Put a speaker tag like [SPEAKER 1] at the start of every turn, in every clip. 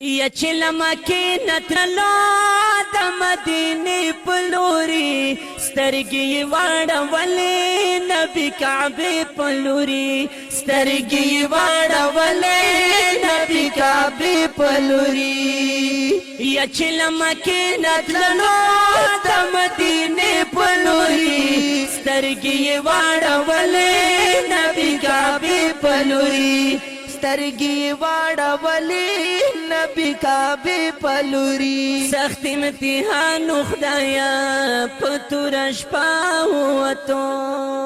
[SPEAKER 1] یا چلما کی نتلو د مدینه پلوري سترګي واړه ولې نبی کعبه پلوري سترګي واړه ولې نبی کعبه پلوري یا چلما کی نتلو د مدینه پلوري سترګي واړه ولې نبی کعبه پلوري سترګي واړولې نبی کعبه پلوري سخت امتحان خدایا پتور شپه وته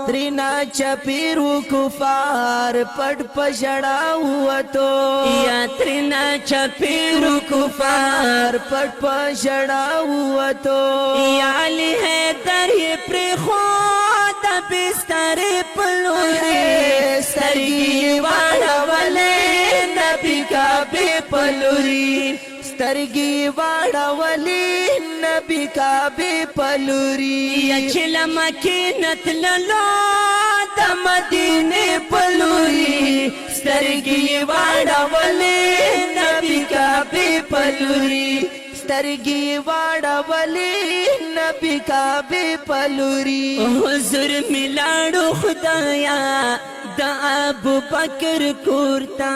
[SPEAKER 1] ترینا چپیرو کفار پټ پژړا وته یا ترینا چپیرو کفار پټ پژړا وته یا علی حیدر پر خو د بستر پلوري سترګي واړولې نبی کعبه پلوري سترګي واړولې نبی کعبه پلوري یا چلما کې نتللو د مدینه پلوري سترګي واړولې نبی کعبه پلوري سترګي واړولې نبی کعبه پلوري حضور ملاړو خدایا د ابو بکر کورتا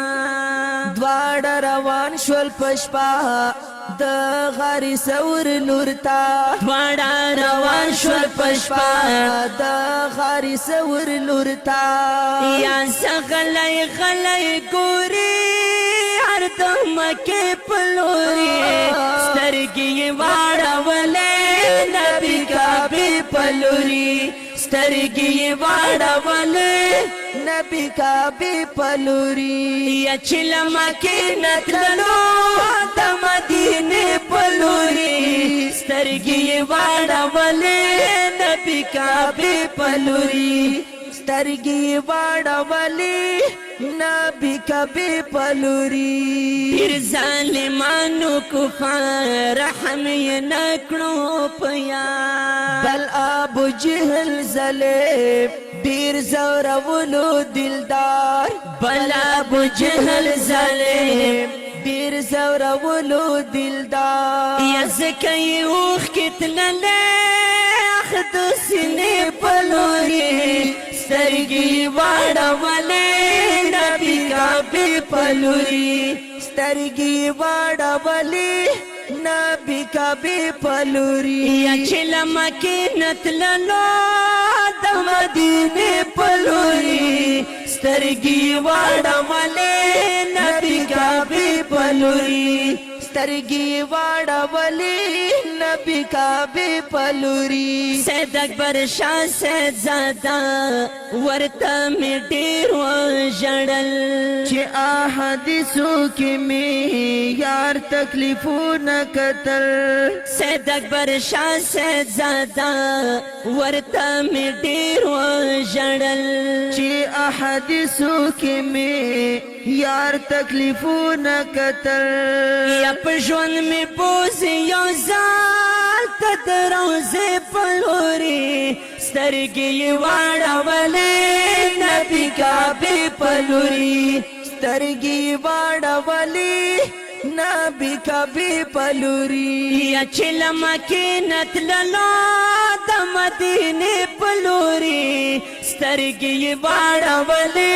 [SPEAKER 1] دواړه روان شول پشپا د غاری سور لورتا دواړه روان شول پشپا د غاری سور لورتا یا سغلای غلای ګوري هر دم کې پلوري سترګي واړولې نبی کعبه پلوري سترګي واړولې نبی کعبه پلوري یا چلما کې نتللو د مدینه پلوري سترګي واړولې نبی کعبه پلوري سترګي واړولې نبی کعبه پلوري پیر ظالمانو کفار رحم یې نکړو پیا بل ابو جهل ظالم ډیر زورولو دلدار بل ابو جهل ظالم ډیر زورولو دلدار یا زکه یې اوښ کې تللې اخ د سینې پلوري سترګي واړولې نبی کعبه پلوري سترګي واړولې نبی کعبه پلوري یا چلما کې نتللو د مدینه پلوري سترګي واړولې نبی کعبه پلوري سترګي واړولې نبی کعبه پلوري سید اکبر شاه سید زادا ورته می ډیر وژړل چې احادیثو کې می یار تکلیفونه کتل سید اکبر شاه سید زادا ورته می ډیر وژړل چې احادیثو کې می یار تکلیفونه کتل یا په ژوند می بوز یو ځل ته د روضې پلوري سترګي واړولې نبی کعبه پلوري سترګي واړولې نبی کعبه پلوري یا چلما کې نتللو د مدینه پلوري سترګي واړولې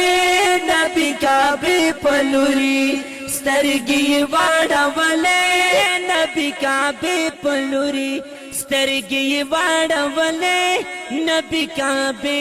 [SPEAKER 1] نبی کعبه پلوري سترګي واړولې نبی کعبه پلوري سترګي واړولې نبی کعبه